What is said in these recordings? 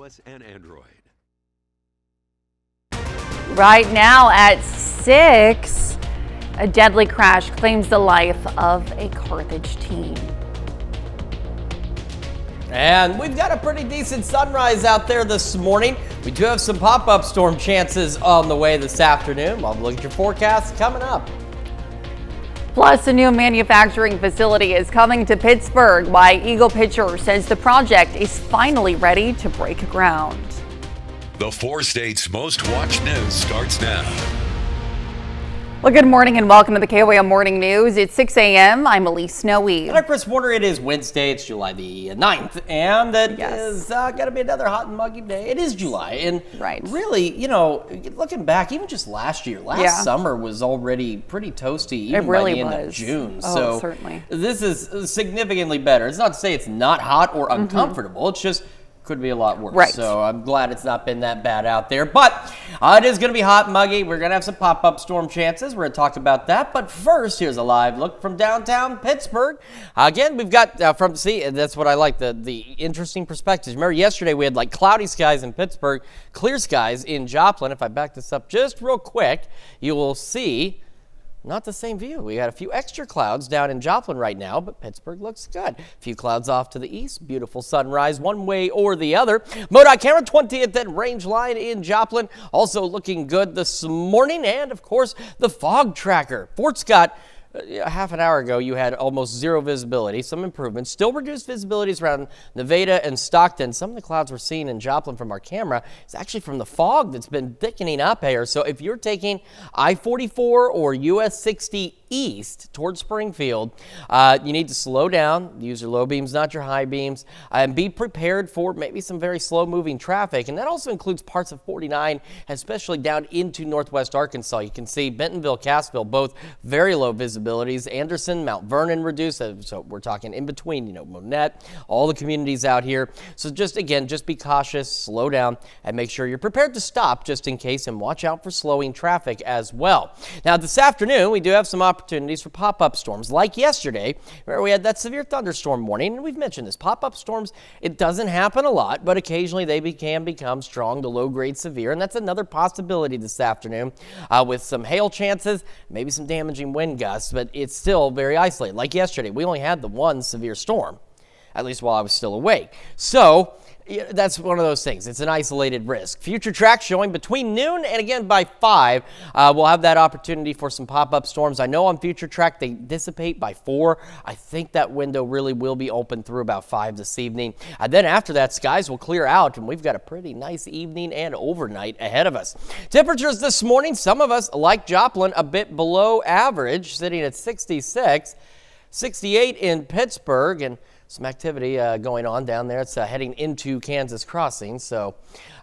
iOS and Android. Right now at 6, a deadly crash claims the life of a Carthage teen. And we've got a pretty decent sunrise out there this morning. We do have some pop-up storm chances on the way this afternoon. I'll look at your forecast coming up. Plus, a new manufacturing facility is coming to Pittsburgh. Why Eagle pitcher says the project is finally ready to break ground. The 4 states' most watched news starts now. Well, good morning and welcome to the KOAM Morning News. It's 6 a.m. I'm Elise Snowy. And I'm Chris Warner. It is Wednesday. It's July the 9th. And it is going to be another hot and muggy day. It is July. And really, you know, looking back, even just last year, last summer was already pretty toasty, even by the end of June. So certainly. This is significantly better. It's not to say it's not hot or uncomfortable. It's just could be a lot worse. Right. So I'm glad it's not been that bad out there. But it is going to be hot and muggy. We're going to have some pop-up storm chances. We're going to talk about that. But first, here's a live look from downtown Pittsburgh. Again, we've got that's what I like, the interesting perspectives. Remember yesterday we had like cloudy skies in Pittsburgh, clear skies in Joplin. If I back this up just real quick, you will see not the same view. We got a few extra clouds down in Joplin right now, but Pittsburgh looks good. A few clouds off to the east. Beautiful sunrise one way or the other. MoDOT camera 20th and range line in Joplin also looking good this morning. And, of course, the fog tracker. Fort Scott, half an hour ago, you had almost zero visibility. Some improvements. Still reduced visibilities around Nevada and Stockton. Some of the clouds we're seeing in Joplin from our camera is actually from the fog that's been thickening up here. So if you're taking I-44 or US 60 east towards Springfield, you need to slow down, use your low beams, not your high beams, and be prepared for maybe some very slow moving traffic. And that also includes parts of 49, especially down into northwest Arkansas. You can see Bentonville, Cassville, both very low visibilities. Anderson, Mount Vernon reduced, so we're talking in between, Monette, all the communities out here. So just be cautious, slow down, and make sure you're prepared to stop just in case, and watch out for slowing traffic as well. Now this afternoon, we do have some opportunities for pop-up storms. Like yesterday, where we had that severe thunderstorm warning, and we've mentioned this. Pop-up storms, it doesn't happen a lot, but occasionally they can become strong to low-grade severe, and that's another possibility this afternoon with some hail chances, maybe some damaging wind gusts, but it's still very isolated. Like yesterday, we only had the one severe storm, at least while I was still awake. So that's one of those things. It's an isolated risk. Future track showing between noon and again by 5. We'll have that opportunity for some pop-up storms. I know on future track they dissipate by 4. I think that window really will be open through about 5 this evening. And then after that, skies will clear out, and we've got a pretty nice evening and overnight ahead of us. Temperatures this morning, some of us, like Joplin, a bit below average, sitting at 66, 68 in Pittsburgh, and some activity going on down there. It's heading into Kansas Crossing. So,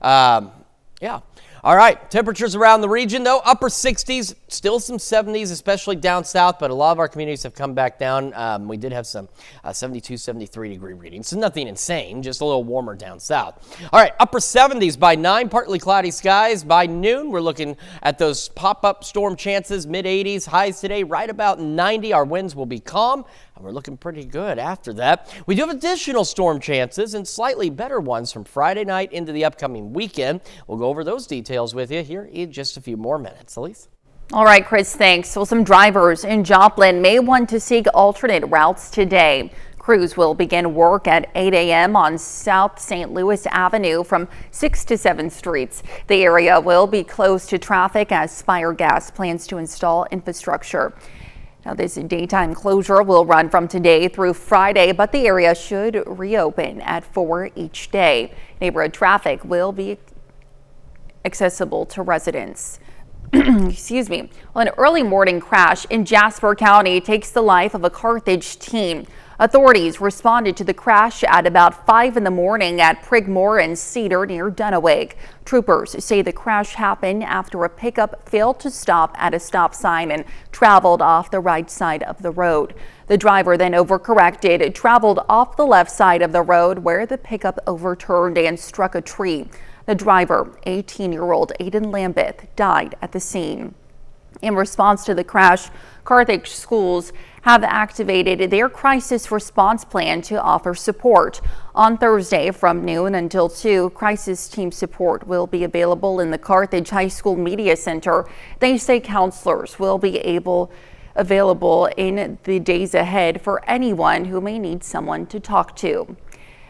yeah. All right. Temperatures around the region, though, upper 60s, still some 70s, especially down south, but a lot of our communities have come back down. We did have some 72, 73 degree readings, so nothing insane, just a little warmer down south. All right. Upper 70s by 9, partly cloudy skies. By noon, we're looking at those pop-up storm chances, mid 80s, highs today, right about 90. Our winds will be calm, and we're looking pretty good after that. We do have additional storm chances and slightly better ones from Friday night into the upcoming weekend. We'll go over those details with you here in just a few more minutes. Elise? All right, Chris, thanks. Well, some drivers in Joplin may want to seek alternate routes today. Crews will begin work at 8 a.m. on South St. Louis Avenue from 6 to 7 streets. The area will be closed to traffic as Fire Gas plans to install infrastructure. Now, this daytime closure will run from today through Friday, but the area should reopen at 4 each day. Neighborhood traffic will be accessible to residents. Excuse me. Well, an early morning crash in Jasper County takes the life of a Carthage teen. Authorities responded to the crash at about 5 in the morning at Prigmore and Cedar near Dunaway. Troopers say the crash happened after a pickup failed to stop at a stop sign and traveled off the right side of the road. The driver then overcorrected, traveled off the left side of the road where the pickup overturned and struck a tree. The driver, 18-year-old Aiden Lambeth, died at the scene. In response to the crash, Carthage schools have activated their crisis response plan to offer support. On Thursday from noon until 2, crisis team support will be available in the Carthage High School Media Center. They say counselors will be available in the days ahead for anyone who may need someone to talk to.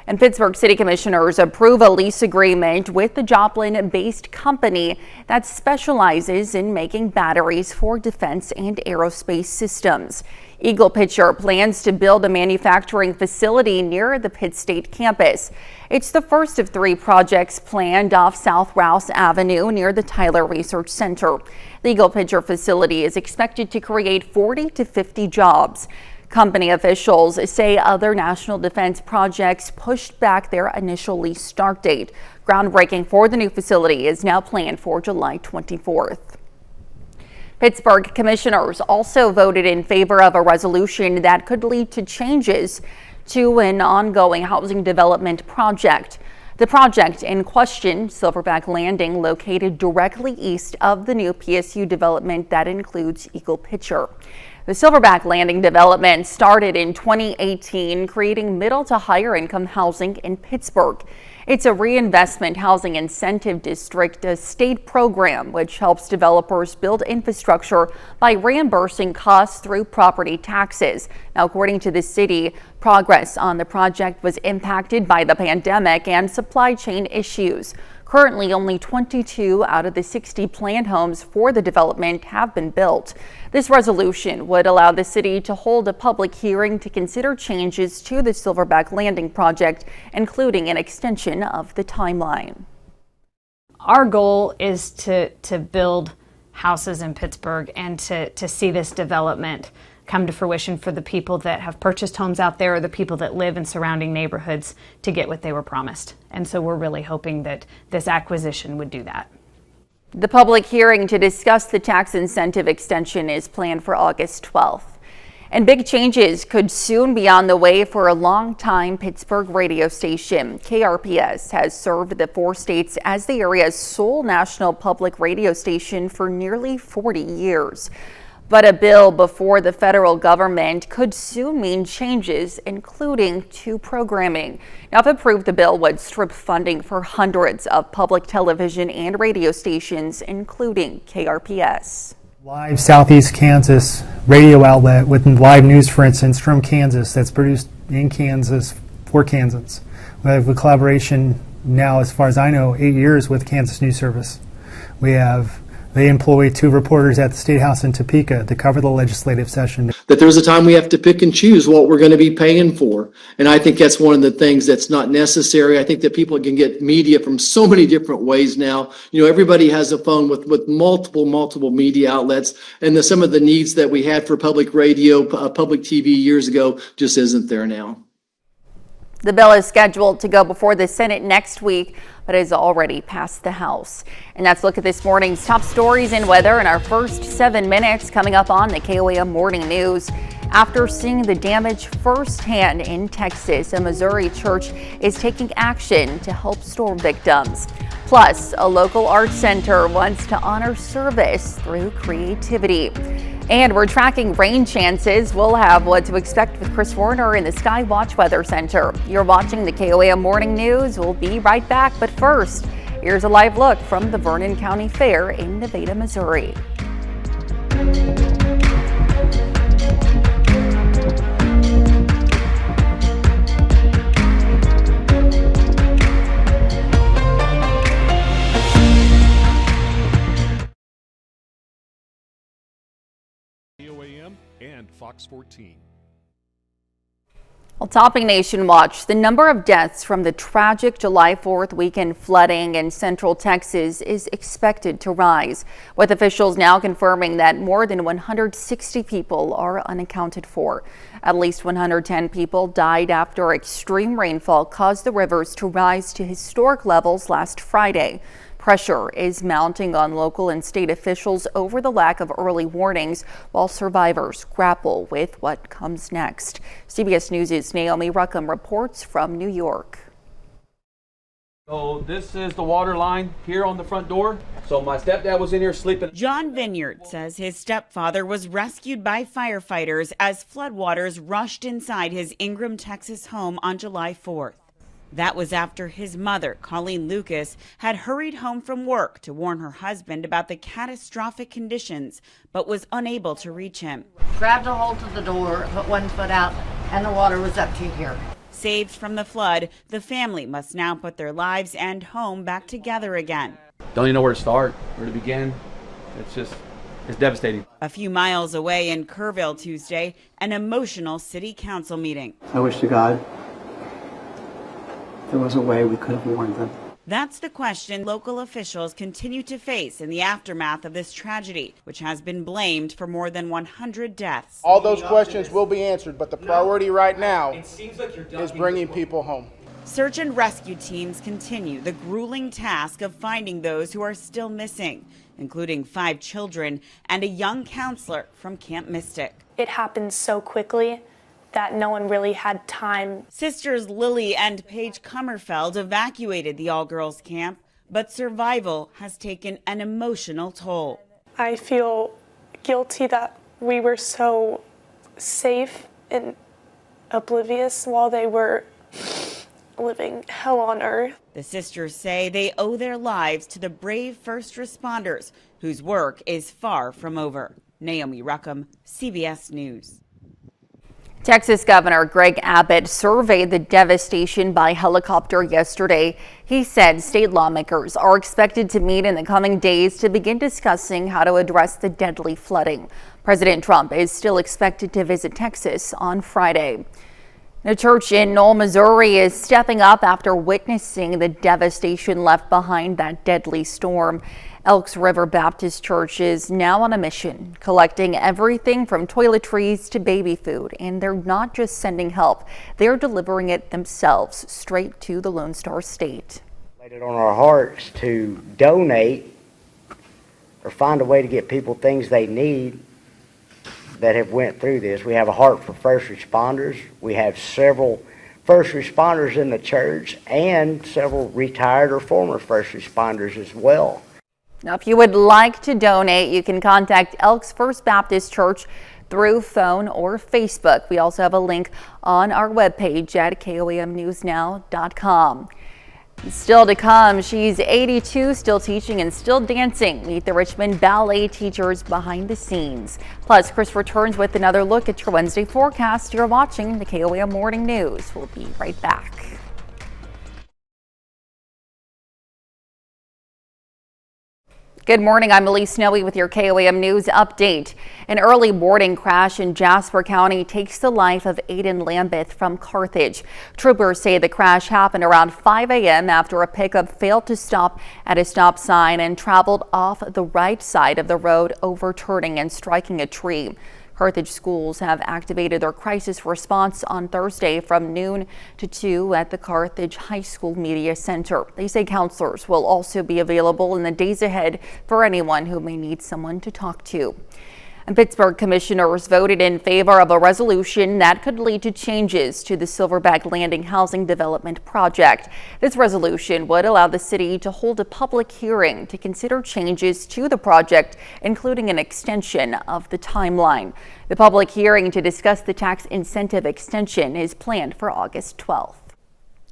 And Pittsburgh City Commissioners approve a lease agreement with the Joplin-based company that specializes in making batteries for defense and aerospace systems. Eagle Pitcher plans to build a manufacturing facility near the Pitt State campus. It's the first of 3 projects planned off South Rouse Avenue near the Tyler Research Center. The Eagle Pitcher facility is expected to create 40 to 50 jobs. Company officials say other national defense projects pushed back their initial lease start date. Groundbreaking for the new facility is now planned for July 24th. Pittsburgh commissioners also voted in favor of a resolution that could lead to changes to an ongoing housing development project. The project in question, Silverback Landing, located directly east of the new PSU development that includes Eagle Pitcher. The Silverback Landing development started in 2018, creating middle to higher income housing in Pittsburgh. It's a reinvestment housing incentive district, a state program which helps developers build infrastructure by reimbursing costs through property taxes. Now, according to the city, progress on the project was impacted by the pandemic and supply chain issues. Currently, only 22 out of the 60 planned homes for the development have been built. This resolution would allow the city to hold a public hearing to consider changes to the Silverback Landing project, including an extension of the timeline. Our goal is to build houses in Pittsburgh and to see this development come to fruition for the people that have purchased homes out there or the people that live in surrounding neighborhoods to get what they were promised. And so we're really hoping that this acquisition would do that. The public hearing to discuss the tax incentive extension is planned for August 12th. And big changes could soon be on the way for a long-time Pittsburgh radio station. KRPS has served the 4 states as the area's sole national public radio station for nearly 40 years. But a bill before the federal government could soon mean changes, including to programming. Now, if approved, the bill would strip funding for hundreds of public television and radio stations, including KRPS. Live Southeast Kansas radio outlet with live news, for instance, from Kansas, that's produced in Kansas for Kansans. We have a collaboration now, as far as I know, 8 years with Kansas News Service. They employ 2 reporters at the State House in Topeka to cover the legislative session. That there's a time we have to pick and choose what we're going to be paying for. And I think that's one of the things that's not necessary. I think that people can get media from so many different ways now. You know, everybody has a phone with multiple media outlets. And some of the needs that we had for public radio, public TV years ago just isn't there now. The bill is scheduled to go before the Senate next week, but has already passed the House. And that's a look at this morning's top stories and weather in our first 7 minutes coming up on the KOAM Morning News. After seeing the damage firsthand in Texas, a Missouri church is taking action to help storm victims. Plus, a local art center wants to honor service through creativity. And we're tracking rain chances. We'll have what to expect with Chris Werner in the Sky Watch Weather Center. You're watching the KOAM Morning News. We'll be right back. But first, here's a live look from the Vernon County Fair in Nevada, Missouri. KOAM and Fox 14. Well, topping Nation Watch, the number of deaths from the tragic July 4th weekend flooding in central Texas is expected to rise, with officials now confirming that more than 160 people are unaccounted for. At least 110 people died after extreme rainfall caused the rivers to rise to historic levels last Friday. Pressure is mounting on local and state officials over the lack of early warnings while survivors grapple with what comes next. CBS News' Naomi Ruckham reports from New York. So this is the water line here on the front door. So my stepdad was in here sleeping. John Vineyard says his stepfather was rescued by firefighters as floodwaters rushed inside his Ingram, Texas home on July 4th. That was after his mother, Colleen Lucas, had hurried home from work to warn her husband about the catastrophic conditions, but was unable to reach him. Grabbed a hold of the door, put one foot out, and the water was up to here. Saved from the flood, the family must now put their lives and home back together again. Don't even know where to start, where to begin. It's devastating. A few miles away in Kerrville Tuesday, an emotional city council meeting. I wish to God there was a way we could have warned them. That's the question local officials continue to face in the aftermath of this tragedy, which has been blamed for more than 100 deaths. All those questions will be answered, but the priority right now is bringing people home. Search and rescue teams continue the grueling task of finding those who are still missing, including 5 children and a young counselor from Camp Mystic. It happened so quickly that no one really had time. Sisters Lily and Paige Kummerfeld evacuated the all-girls camp, but survival has taken an emotional toll. I feel guilty that we were so safe and oblivious while they were living hell on earth. The sisters say they owe their lives to the brave first responders whose work is far from over. Naomi Ruckham, CBS News. Texas Governor Greg Abbott surveyed the devastation by helicopter yesterday. He said state lawmakers are expected to meet in the coming days to begin discussing how to address the deadly flooding. President Trump is still expected to visit Texas on Friday. A church in Knoll, Missouri is stepping up after witnessing the devastation left behind that deadly storm. Elks River Baptist Church is now on a mission, collecting everything from toiletries to baby food. And they're not just sending help, they're delivering it themselves straight to the Lone Star State. Laid it on our hearts to donate or find a way to get people things they need that have went through this. We have a heart for first responders. We have several first responders in the church and several retired or former first responders as well. Now, if you would like to donate, you can contact Elks First Baptist Church through phone or Facebook. We also have a link on our webpage at KOAMnewsnow.com. Still to come, she's 82, still teaching and still dancing. Meet the Richmond ballet teachers behind the scenes. Plus, Chris returns with another look at your Wednesday forecast. You're watching the KOAM Morning News. We'll be right back. Good morning, I'm Elise Snowy with your KOAM News update. An early morning crash in Jasper County takes the life of Aiden Lambeth from Carthage. Troopers say the crash happened around 5 a.m. after a pickup failed to stop at a stop sign and traveled off the right side of the road, overturning and striking a tree. Carthage schools have activated their crisis response on Thursday from noon to 2 at the Carthage High School Media Center. They say counselors will also be available in the days ahead for anyone who may need someone to talk to. And Pittsburgh commissioners voted in favor of a resolution that could lead to changes to the Silverback Landing housing development project. This resolution would allow the city to hold a public hearing to consider changes to the project, including an extension of the timeline. The public hearing to discuss the tax incentive extension is planned for August 12th.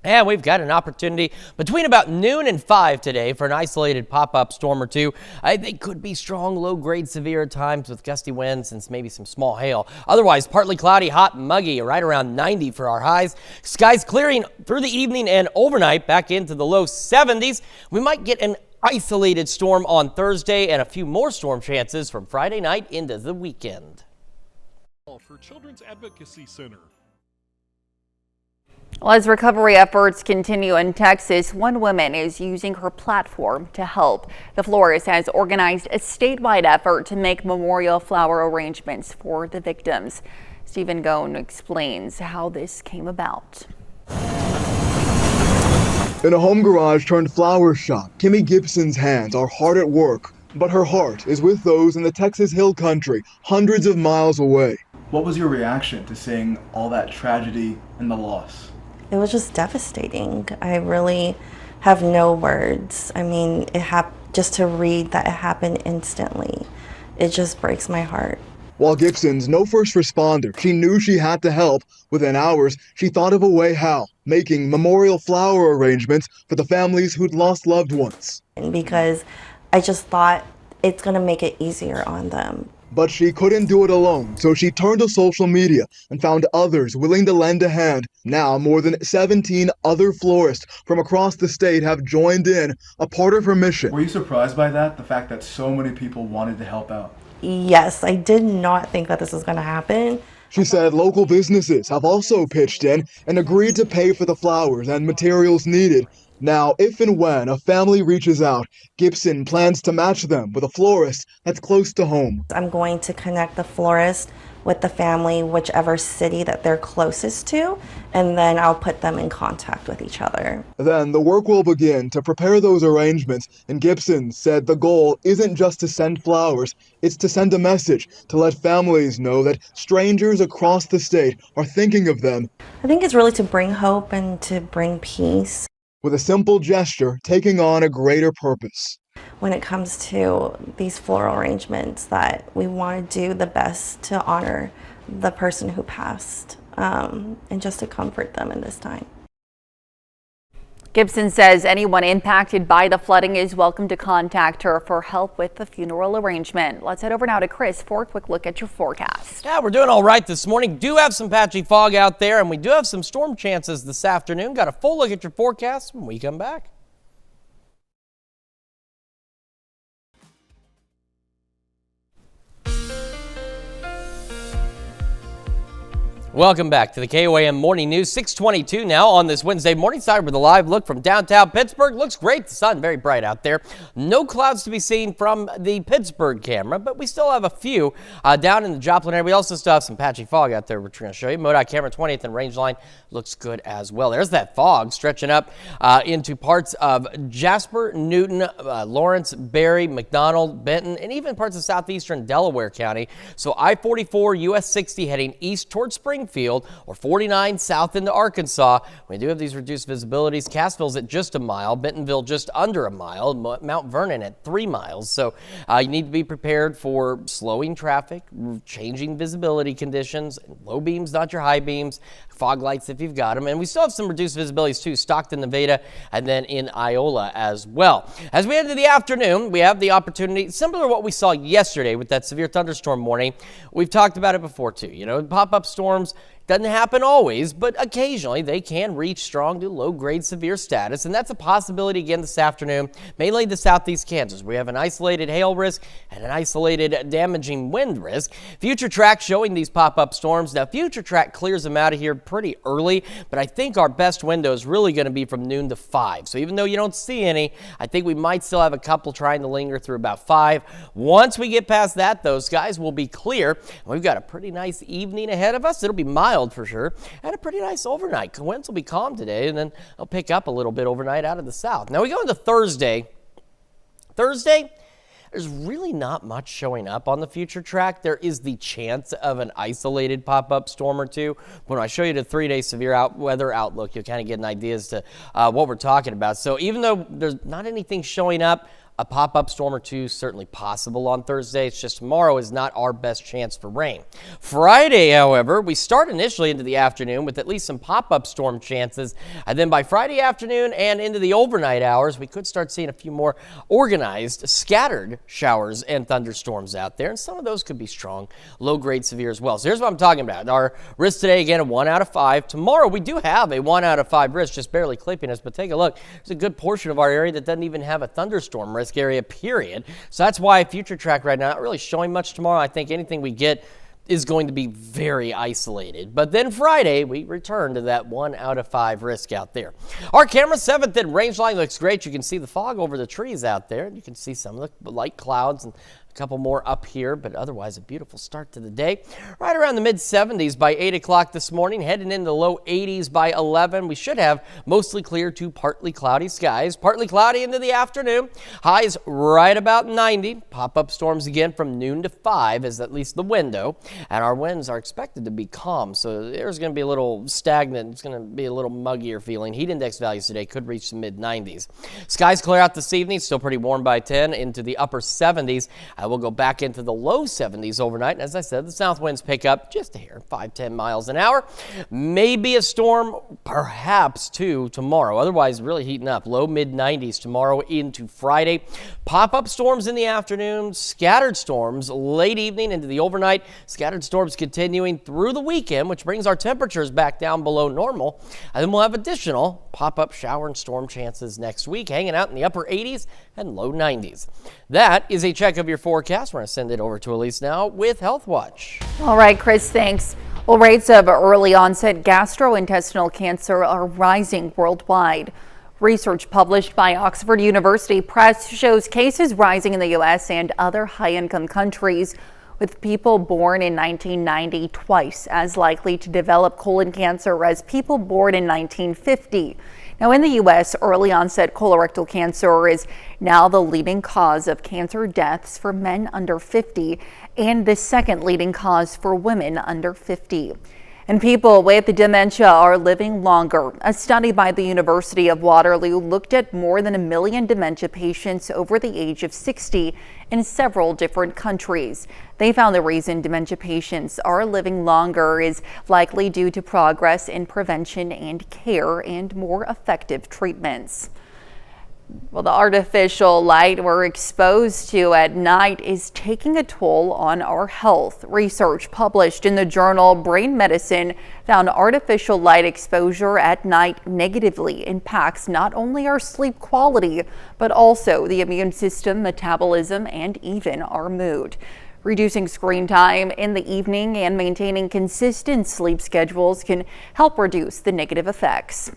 And we've got an opportunity between about noon and 5 today for an isolated pop-up storm or two. They could be strong, low-grade, severe at times with gusty winds and maybe some small hail. Otherwise, partly cloudy, hot, muggy, right around 90 for our highs. Skies clearing through the evening and overnight back into the low 70s. We might get an isolated storm on Thursday and a few more storm chances from Friday night into the weekend. For Children's Advocacy Center. Well, as recovery efforts continue in Texas, one woman is using her platform to help. The florist has organized a statewide effort to make memorial flower arrangements for the victims. Stephen Goen explains how this came about. In a home garage turned flower shop, Kimmy Gibson's hands are hard at work, but her heart is with those in the Texas Hill Country, hundreds of miles away. What was your reaction to seeing all that tragedy and the loss? It was just devastating. I really have no words. I mean, just to read that it happened instantly, it just breaks my heart. While Gibson's no first responder, she knew she had to help. Within hours, she thought of a way how, making memorial flower arrangements for the families who'd lost loved ones. Because I just thought it's going to make it easier on them. But she couldn't do it alone, so she turned to social media and found others willing to lend a hand. Now, more than 17 other florists from across the state have joined in, a part of her mission. Were you surprised by that, the fact that so many people wanted to help out? Yes, I did not think that this was going to happen. She said local businesses have also pitched in and agreed to pay for the flowers and materials needed. Now, if and when a family reaches out, Gibson plans to match them with a florist that's close to home. I'm going to connect the florist with the family, whichever city that they're closest to, and then I'll put them in contact with each other. Then the work will begin to prepare those arrangements, and Gibson said the goal isn't just to send flowers, it's to send a message to let families know that strangers across the state are thinking of them. I think it's really to bring hope and to bring peace. With a simple gesture taking on a greater purpose. When it comes to these floral arrangements, that we want to do the best to honor the person who passed and just to comfort them in this time. Gibson says anyone impacted by the flooding is welcome to contact her for help with the funeral arrangement. Let's head over now to Chris for a quick look at your forecast. Yeah, we're doing all right this morning. Do have some patchy fog out there, and we do have some storm chances this afternoon. Got a full look at your forecast when we come back. Welcome back to the KOAM Morning News. 6:22 now on this Wednesday morning. Started with a live look from downtown Pittsburgh. Looks great. The sun very bright out there. No clouds to be seen from the Pittsburgh camera, but we still have a few down in the Joplin area. We also still have some patchy fog out there, which we're going to show you. MoDOT camera 20th and range line looks good as well. There's that fog stretching up into parts of Jasper, Newton, Lawrence, Berry, McDonald, Benton, and even parts of southeastern Delaware County. So I-44, US 60 heading east towards Springfield, or 49 south into Arkansas. We do have these reduced visibilities. Cassville's at just a mile, Bentonville just under a mile, Mount Vernon at 3 miles. So you need to be prepared for slowing traffic, changing visibility conditions, low beams, not your high beams, fog lights if you've got them. And we still have some reduced visibilities too, Stockton, Nevada, and then in Iola as well. As we head into the afternoon, we have the opportunity, similar to what we saw yesterday with that severe thunderstorm warning. We've talked about it before too. You know, pop-up storms, doesn't happen always, but occasionally they can reach strong to low-grade severe status, and that's a possibility again this afternoon, mainly to southeast Kansas. We have an isolated hail risk and an isolated damaging wind risk. Future Track showing these pop-up storms. Now, Future Track clears them out of here pretty early, but I think our best window is really going to be from noon to 5. So even though you don't see any, I think we might still have a couple trying to linger through about 5. Once we get past that, those skies will be clear. We've got a pretty nice evening ahead of us. It'll be mild for sure, and a pretty nice overnight. Winds will be calm today, and then they'll pick up a little bit overnight out of the south. Now we go into Thursday. There's really not much showing up on the Future Track. There is the chance of an isolated pop-up storm or two. When I show you the 3-day severe weather outlook, you'll kind of get an idea as to what we're talking about. So even though there's not anything showing up, a pop-up storm or two certainly possible on Thursday. It's just tomorrow is not our best chance for rain. Friday, however, we start initially into the afternoon with at least some pop-up storm chances. And then by Friday afternoon and into the overnight hours, we could start seeing a few more organized, scattered showers and thunderstorms out there. And some of those could be strong, low-grade severe as well. So here's what I'm talking about. Our risk today, again, a 1 out of 5. Tomorrow, we do have a 1 out of 5 risk, just barely clipping us. But take a look. There's a good portion of our area that doesn't even have a thunderstorm risk area, period. So that's why Future Track right now not really showing much tomorrow. I think anything we get is going to be very isolated. But then Friday, we return to that 1 out of 5 risk out there. Our camera 7th and range line looks great. You can see the fog over the trees out there. You can see some of the light clouds and couple more up here, but otherwise a beautiful start to the day. Right around the mid-70s by 8 o'clock this morning, heading into the low 80s by 11. We should have mostly clear to partly cloudy skies. Partly cloudy into the afternoon. Highs right about 90. Pop-up storms again from noon to 5 is at least the window. And our winds are expected to be calm, so there's going to be a little stagnant. It's going to be a little muggier feeling. Heat index values today could reach the mid-90s. Skies clear out this evening. Still pretty warm by 10 into the upper 70s. We'll go back into the low 70s overnight. And as I said, the south winds pick up just a hair, 5-10 miles an hour. Maybe a storm, perhaps two tomorrow. Otherwise, really heating up. Low mid-90s tomorrow into Friday. Pop-up storms in the afternoon. Scattered storms late evening into the overnight. Scattered storms continuing through the weekend, which brings our temperatures back down below normal. And then we'll have additional pop-up shower and storm chances next week, hanging out in the upper 80s and low 90s. That is a check of your forecast. We're going to send it over to Elise now with Health Watch. All right, Chris, thanks. Well, rates of early onset gastrointestinal cancer are rising worldwide. Research published by Oxford University Press shows cases rising in the U.S. and other high-income countries, with people born in 1990 twice as likely to develop colon cancer as people born in 1950. Now, in the U.S., early onset colorectal cancer is now the leading cause of cancer deaths for men under 50 and the second leading cause for women under 50. And people with dementia are living longer. A study by the University of Waterloo looked at more than 1 million dementia patients over the age of 60 in several different countries. They found the reason dementia patients are living longer is likely due to progress in prevention and care and more effective treatments. Well, the artificial light we're exposed to at night is taking a toll on our health. Research published in the journal Brain Medicine found artificial light exposure at night negatively impacts not only our sleep quality, but also the immune system, metabolism, and even our mood. Reducing screen time in the evening and maintaining consistent sleep schedules can help reduce the negative effects.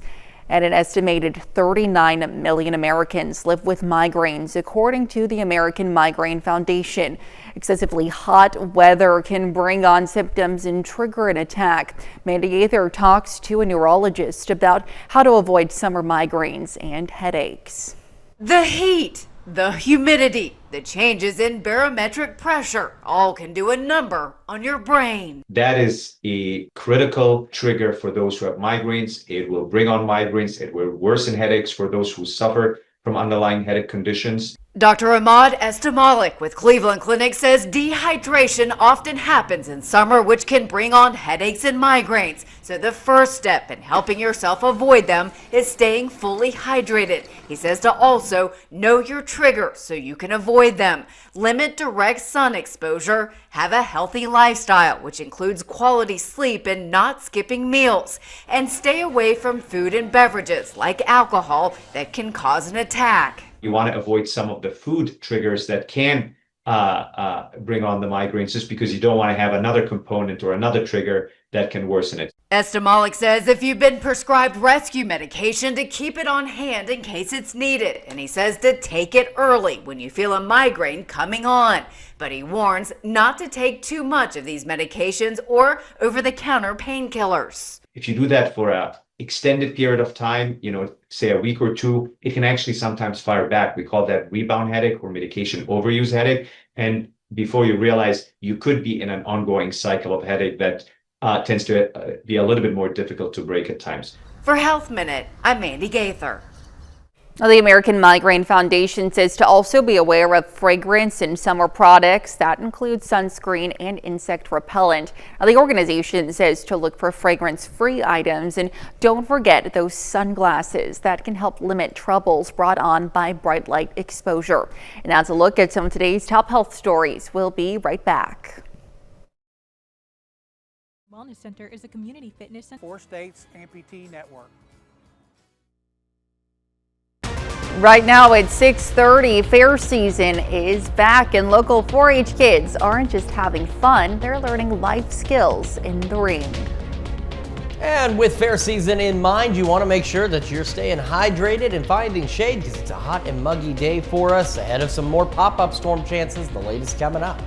And an estimated 39 million Americans live with migraines, according to the American Migraine Foundation. Excessively hot weather can bring on symptoms and trigger an attack. Mandy Gaither talks to a neurologist about how to avoid summer migraines and headaches. The heat, the humidity, the changes in barometric pressure all can do a number on your brain. That is a critical trigger for those who have migraines. It will bring on migraines. It will worsen headaches for those who suffer from underlying headache conditions. Dr. Ahmad Estamalik with Cleveland Clinic says dehydration often happens in summer, which can bring on headaches and migraines. So the first step in helping yourself avoid them is staying fully hydrated. He says to also know your trigger so you can avoid them. Limit direct sun exposure. Have a healthy lifestyle, which includes quality sleep and not skipping meals. And stay away from food and beverages like alcohol that can cause an attack. You want to avoid some of the food triggers that can bring on the migraines, just because you don't want to have another component or another trigger that can worsen it. Estamalik says if you've been prescribed rescue medication, to keep it on hand in case it's needed. And he says to take it early when you feel a migraine coming on. But he warns not to take too much of these medications or over-the-counter painkillers. If you do that for an extended period of time, say a week or two, it can actually sometimes fire back. We call that rebound headache or medication overuse headache. And before you realize, you could be in an ongoing cycle of headache that tends to be a little bit more difficult to break at times. For Health Minute, I'm Mandy Gaither. Now, the American Migraine Foundation says to also be aware of fragrance and summer products. That includes sunscreen and insect repellent. Now, the organization says to look for fragrance-free items, and don't forget those sunglasses that can help limit troubles brought on by bright light exposure. And that's a look at some of today's top health stories. We'll be right back. Wellness Center is a community fitness center. 4 States Amputee Network. Right now at 6:30, fair season is back, and local 4-H kids aren't just having fun, they're learning life skills in the ring. And with fair season in mind, you want to make sure that you're staying hydrated and finding shade because it's a hot and muggy day for us ahead of some more pop-up storm chances. The latest coming up.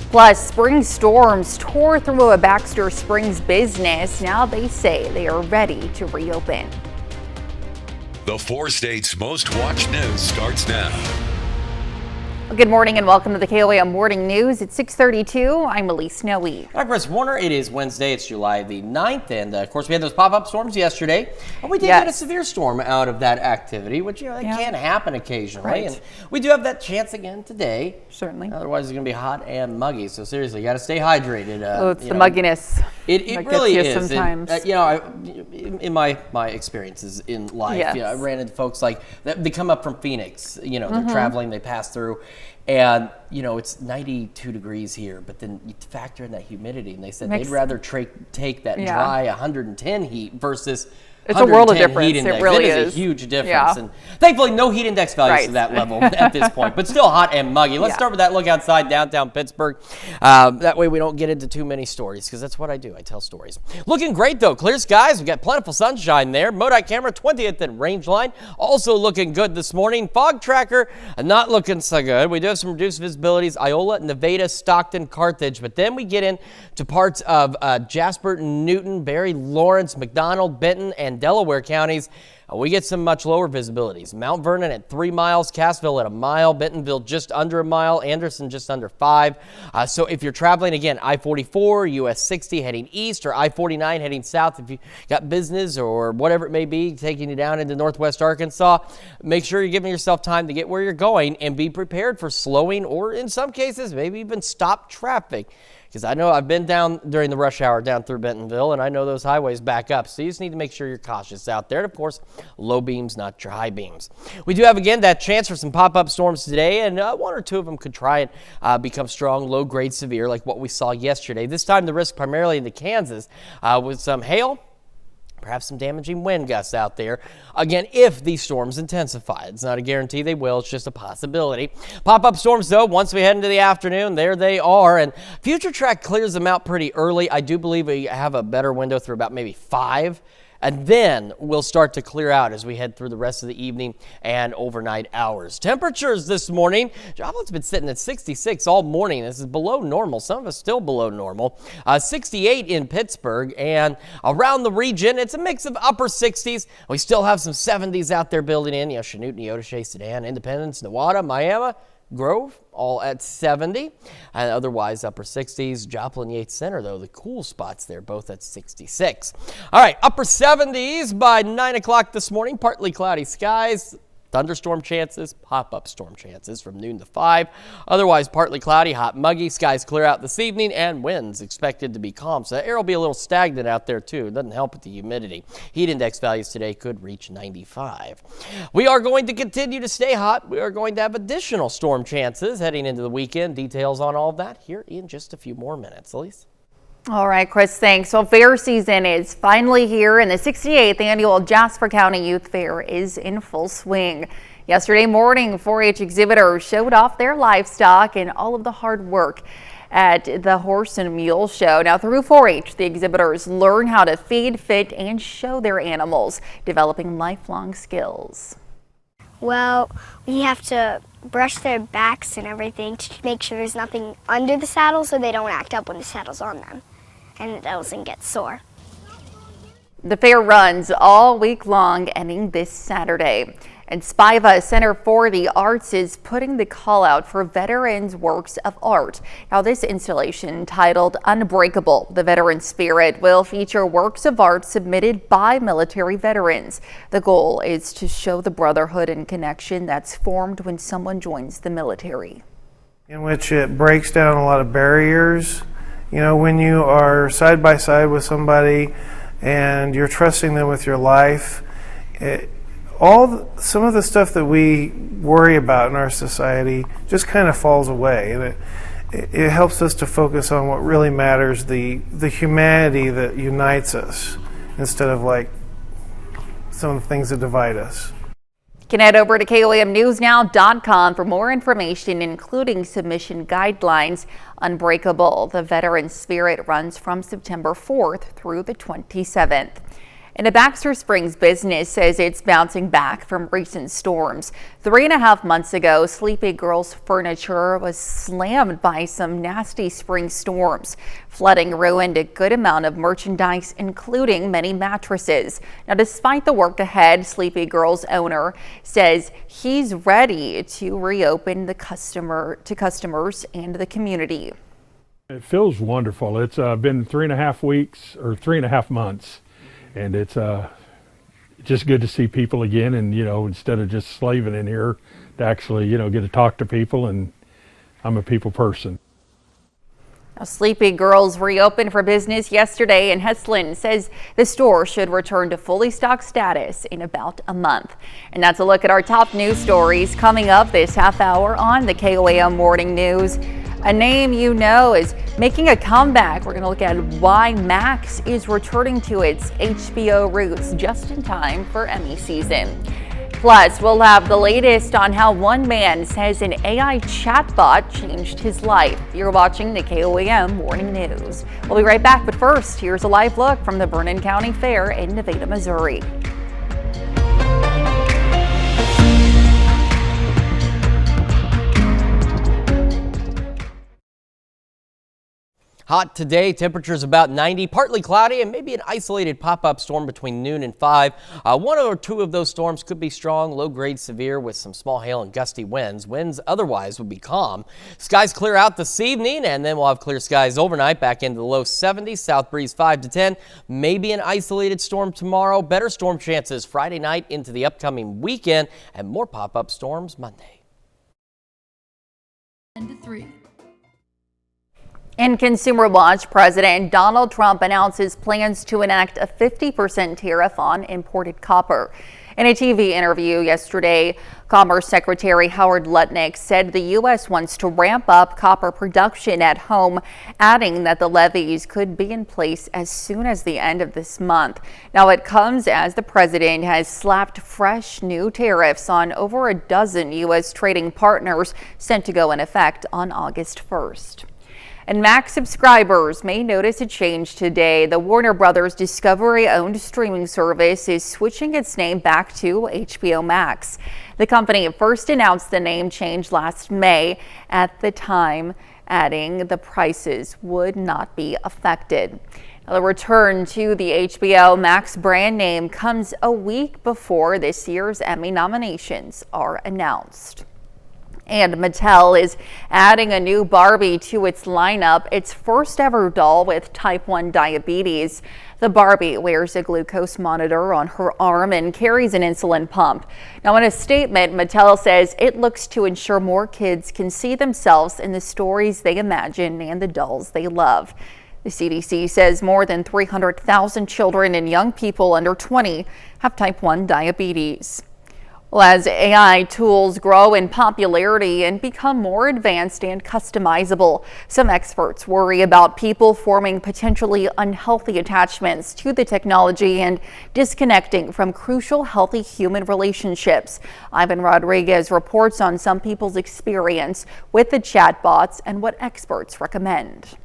Plus, spring storms tore through a Baxter Springs business. Now they say they are ready to reopen. The 4 states' most watched news starts now. Good morning and welcome to the KOAM Morning News. It's 6:32. I'm Elise Noe. I'm Chris Warner. It is Wednesday. It's July the 9th. And of course, we had those pop-up storms yesterday. And we did get a severe storm out of that activity, which, it can happen occasionally. Right. And we do have that chance again today. Certainly. Otherwise, it's going to be hot and muggy. So seriously, you got to stay hydrated. It's the mugginess. It really is. Sometimes. And, in my experiences in life, I ran into folks like they come up from Phoenix. They're traveling, they pass through, and it's 92 degrees here. But then you factor in that humidity, and they said they'd rather take that dry 110 heat versus. It's a world of difference. Heat index. It really is a huge difference. And thankfully, no heat index values to that level at this point, but still hot and muggy. Let's start with that look outside downtown Pittsburgh. That way we don't get into too many stories because that's what I do. I tell stories. Looking great, though. Clear skies. We've got plentiful sunshine there. MoDOT camera 20th and range line. Also looking good this morning. Fog tracker not looking so good. We do have some reduced visibilities. Iola, Nevada, Stockton, Carthage. But then we get into parts of Jasper, Newton, Barry, Lawrence, McDonald, Benton, and Delaware counties. We get some much lower visibilities. Mount Vernon at 3 miles, Cassville at 1 mile, Bentonville just under 1 mile, Anderson just under 5. So if you're traveling, again, I-44, US 60 heading east, or I-49 heading south, if you got business or whatever it may be taking you down into northwest Arkansas, make sure you're giving yourself time to get where you're going and be prepared for slowing or, in some cases, maybe even stop traffic. Because I know I've been down during the rush hour down through Bentonville, and I know those highways back up. So you just need to make sure you're cautious out there. And, of course, low beams, not your high beams. We do have, again, that chance for some pop-up storms today, and one or two of them could try and become strong, low-grade, severe, like what we saw yesterday. This time, the risk primarily into Kansas with some hail. Perhaps some damaging wind gusts out there. Again, if these storms intensify. It's not a guarantee they will. It's just a possibility. Pop-up storms, though, once we head into the afternoon, there they are. And Future Track clears them out pretty early. I do believe we have a better window through about maybe 5. And then we'll start to clear out as we head through the rest of the evening and overnight hours. Temperatures this morning, Joplin's been sitting at 66 all morning. This is below normal. Some of us still below normal. 68 in Pittsburgh, and around the region, it's a mix of upper 60s. We still have some 70s out there building in. Chanute, Neodesha, Sedan, Independence, Newada, Miami, Grove, all at 70, and otherwise upper 60s. Joplin, Yates Center, though, the cool spots there, both at 66. All right, upper 70s by 9 o'clock this morning. Partly cloudy skies. Thunderstorm chances, pop-up storm chances from noon to 5. Otherwise, partly cloudy, hot, muggy. Skies clear out this evening, and winds expected to be calm. So the air will be a little stagnant out there, too. It doesn't help with the humidity. Heat index values today could reach 95. We are going to continue to stay hot. We are going to have additional storm chances heading into the weekend. Details on all of that here in just a few more minutes. Elise? All right, Chris, thanks. Well, fair season is finally here, and the 68th annual Jasper County Youth Fair is in full swing. Yesterday morning, 4-H exhibitors showed off their livestock and all of the hard work at the Horse and Mule Show. Now, through 4-H, the exhibitors learn how to feed, fit, and show their animals, developing lifelong skills. Well, we have to brush their backs and everything to make sure there's nothing under the saddle so they don't act up when the saddle's on them and it doesn't get sore. The fair runs all week long, ending this Saturday. And Spiva Center for the Arts is putting the call out for veterans' works of art. Now, this installation, titled Unbreakable, the Veteran Spirit, will feature works of art submitted by military veterans. The goal is to show the brotherhood and connection that's formed when someone joins the military. In which it breaks down a lot of barriers. When you are side by side with somebody and you're trusting them with your life, some of the stuff that we worry about in our society just kind of falls away, and it helps us to focus on what really matters, the humanity that unites us, instead of like some of the things that divide us. You can head over to KOAMNewsNow.com for more information, including submission guidelines. Unbreakable, the veteran spirit, runs from September 4th through the 27th. And a Baxter Springs business says it's bouncing back from recent storms. 3.5 months ago, Sleepy Girls furniture was slammed by some nasty spring storms. Flooding ruined a good amount of merchandise, including many mattresses. Now, despite the work ahead, Sleepy Girls owner says he's ready to reopen to customers and the community. It feels wonderful. It's been 3.5 weeks or 3.5 months. And it's just good to see people again, and instead of just slaving in here, to actually get to talk to people, and I'm a people person. Now, Sleepy Girls reopened for business yesterday, and Heslin says the store should return to fully stocked status in about a month. And that's a look at our top news stories coming up this half hour on the KOAM Morning News. A name you know is making a comeback. We're going to look at why Max is returning to its HBO roots just in time for Emmy season. Plus, we'll have the latest on how one man says an AI chatbot changed his life. You're watching the KOAM Morning News. We'll be right back, but first, here's a live look from the Vernon County Fair in Nevada, Missouri. Hot today, temperatures about 90, partly cloudy, and maybe an isolated pop-up storm between noon and 5. One or two of those storms could be strong, low-grade severe with some small hail and gusty winds. Winds otherwise would be calm. Skies clear out this evening, and then we'll have clear skies overnight back into the low 70s. South breeze 5 to 10. Maybe an isolated storm tomorrow. Better storm chances Friday night into the upcoming weekend, and more pop-up storms Monday. 10 to 3. In Consumer Watch, President Donald Trump announces plans to enact a 50% tariff on imported copper. In a TV interview yesterday, Commerce Secretary Howard Lutnick said the U.S. wants to ramp up copper production at home, adding that the levies could be in place as soon as the end of this month. Now, it comes as the president has slapped fresh new tariffs on over a dozen U.S. trading partners, set to go in effect on August 1st. And Max subscribers may notice a change today. The Warner Brothers Discovery-owned streaming service is switching its name back to HBO Max. The company first announced the name change last May, at the time adding the prices would not be affected. Now, the return to the HBO Max brand name comes a week before this year's Emmy nominations are announced. And Mattel is adding a new Barbie to its lineup, its first ever doll with type 1 diabetes. The Barbie wears a glucose monitor on her arm and carries an insulin pump. Now, in a statement, Mattel says it looks to ensure more kids can see themselves in the stories they imagine and the dolls they love. The CDC says more than 300,000 children and young people under 20 have type 1 diabetes. Well, as AI tools grow in popularity and become more advanced and customizable, some experts worry about people forming potentially unhealthy attachments to the technology and disconnecting from crucial healthy human relationships. Ivan Rodriguez reports on some people's experience with the chatbots and what experts recommend.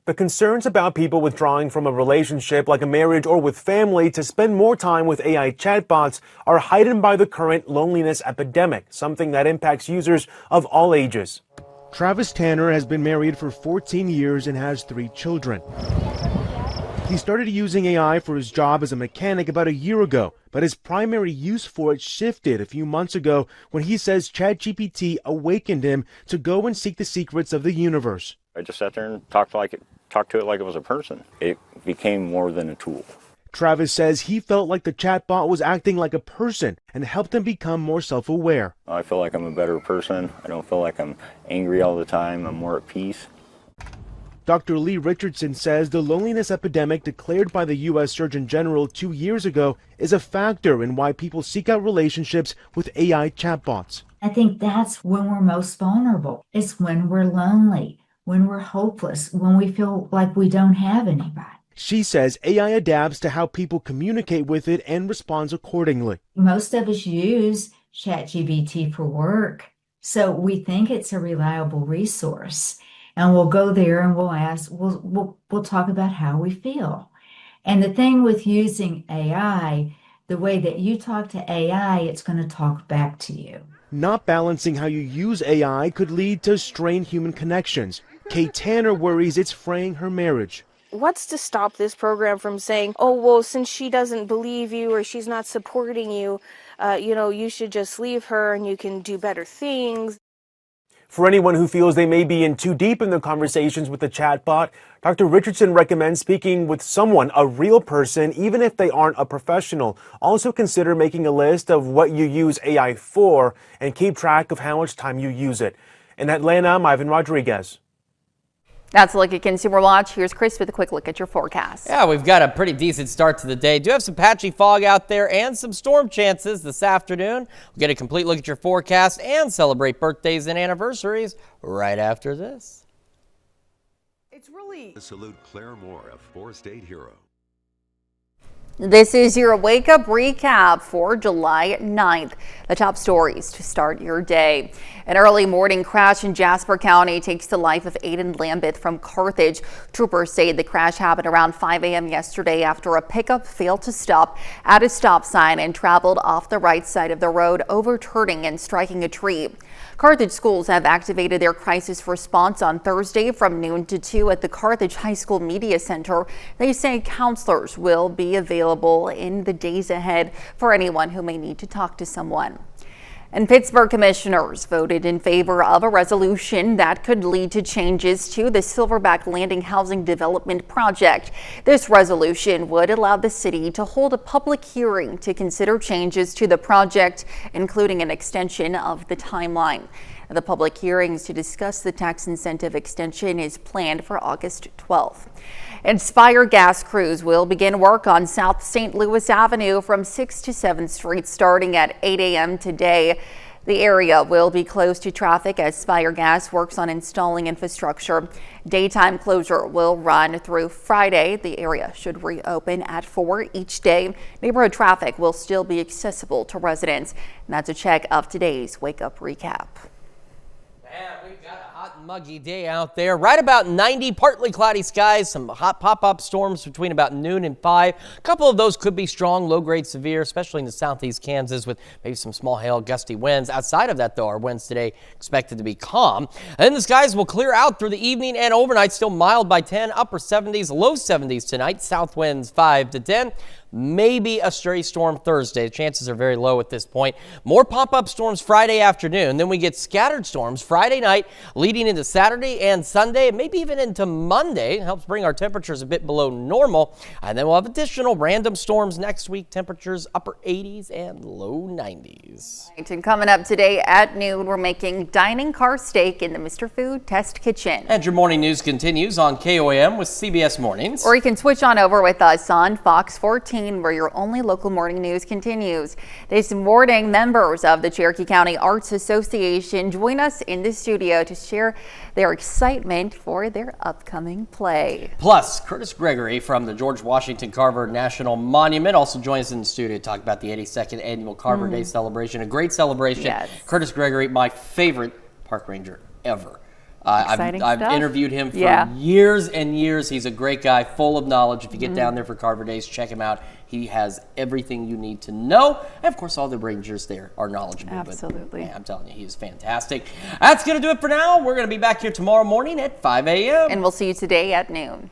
The concerns about people withdrawing from a relationship like a marriage or with family to spend more time with AI chatbots are heightened by the current loneliness epidemic, something that impacts users of all ages. Travis Tanner has been married for 14 years and has 3 children. He started using AI for his job as a mechanic about a year ago, but his primary use for it shifted a few months ago when he says ChatGPT awakened him to go and seek the secrets of the universe. I just sat there and talked to it like it was a person. It became more than a tool. Travis says he felt like the chatbot was acting like a person and helped him become more self-aware. I feel like I'm a better person. I don't feel like I'm angry all the time. I'm more at peace. Dr. Lee Richardson says the loneliness epidemic declared by the U.S. Surgeon General 2 years ago is a factor in why people seek out relationships with AI chatbots. I think that's when we're most vulnerable. It's when we're lonely, when we're hopeless, when we feel like we don't have anybody. She says AI adapts to how people communicate with it and responds accordingly. Most of us use ChatGPT for work. So we think it's a reliable resource. And we'll go there and we'll ask, we'll talk about how we feel. And the thing with using AI, the way that you talk to AI, it's going to talk back to you. Not balancing how you use AI could lead to strained human connections. Kate Tanner worries it's fraying her marriage. What's to stop this program from saying, oh, well, since she doesn't believe you or she's not supporting you, you should just leave her and you can do better things. For anyone who feels they may be in too deep in the conversations with the chatbot, Dr. Richardson recommends speaking with someone, a real person, even if they aren't a professional. Also consider making a list of what you use AI for and keep track of how much time you use it. In Atlanta, I'm Ivan Rodriguez. That's a look at Consumer Watch. Here's Chris with a quick look at your forecast. Yeah, we've got a pretty decent start to the day. Do have some patchy fog out there and some storm chances this afternoon. We'll get a complete look at your forecast and celebrate birthdays and anniversaries right after this. It's really salute Claire Moore, a 4-state hero. This is your Wake Up Recap for July 9th. The top stories to start your day. An early morning crash in Jasper County takes the life of Aiden Lambeth from Carthage. Troopers say the crash happened around 5 a.m. yesterday after a pickup failed to stop at a stop sign and traveled off the right side of the road, overturning and striking a tree. Carthage schools have activated their crisis response on Thursday from noon to 2 at the Carthage High School Media Center. They say counselors will be available in the days ahead for anyone who may need to talk to someone. And Pittsburgh commissioners voted in favor of a resolution that could lead to changes to the Silverback Landing housing development project. This resolution would allow the city to hold a public hearing to consider changes to the project, including an extension of the timeline. The public hearings to discuss the tax incentive extension is planned for August 12th. Inspire gas crews will begin work on South St. Louis Avenue from 6th to 7th Street starting at 8 a.m. today. The area will be closed to traffic as Spire Gas works on installing infrastructure. Daytime closure will run through Friday. The area should reopen at 4 each day. Neighborhood traffic will still be accessible to residents. And that's a check of today's Wake Up Recap. And we've got a hot and muggy day out there. Right about 90, partly cloudy skies, some hot pop-up storms between about noon and 5. A couple of those could be strong, low-grade severe, especially in the southeast Kansas with maybe some small hail, gusty winds. Outside of that, though, our winds today expected to be calm. And then the skies will clear out through the evening and overnight, still mild by 10, upper 70s, low 70s tonight. South winds 5 to 10. Maybe a stray storm Thursday. The chances are very low at this point. More pop-up storms Friday afternoon. Then we get scattered storms Friday night leading into Saturday and Sunday, and maybe even into Monday. It helps bring our temperatures a bit below normal. And then we'll have additional random storms next week. Temperatures upper 80s and low 90s. And coming up today at noon, we're making dining car steak in the Mr. Food Test Kitchen. And your morning news continues on KOAM with CBS Mornings. Or you can switch on over with us on Fox 14. Where your only local morning news continues. This morning, members of the Cherokee County Arts Association join us in the studio to share their excitement for their upcoming play. Plus, Curtis Gregory from the George Washington Carver National Monument also joins us in the studio to talk about the 82nd annual Carver Day celebration. A great celebration. Yes. Curtis Gregory, my favorite park ranger ever. I've interviewed him for years and years. He's a great guy, full of knowledge. If you get down there for Carver Days, check him out. He has everything you need to know. And of course, all the rangers there are knowledgeable. Absolutely. But, man, I'm telling you, he is fantastic. That's going to do it for now. We're going to be back here tomorrow morning at 5 a.m. And we'll see you today at noon.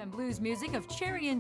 And blues music of Cherry and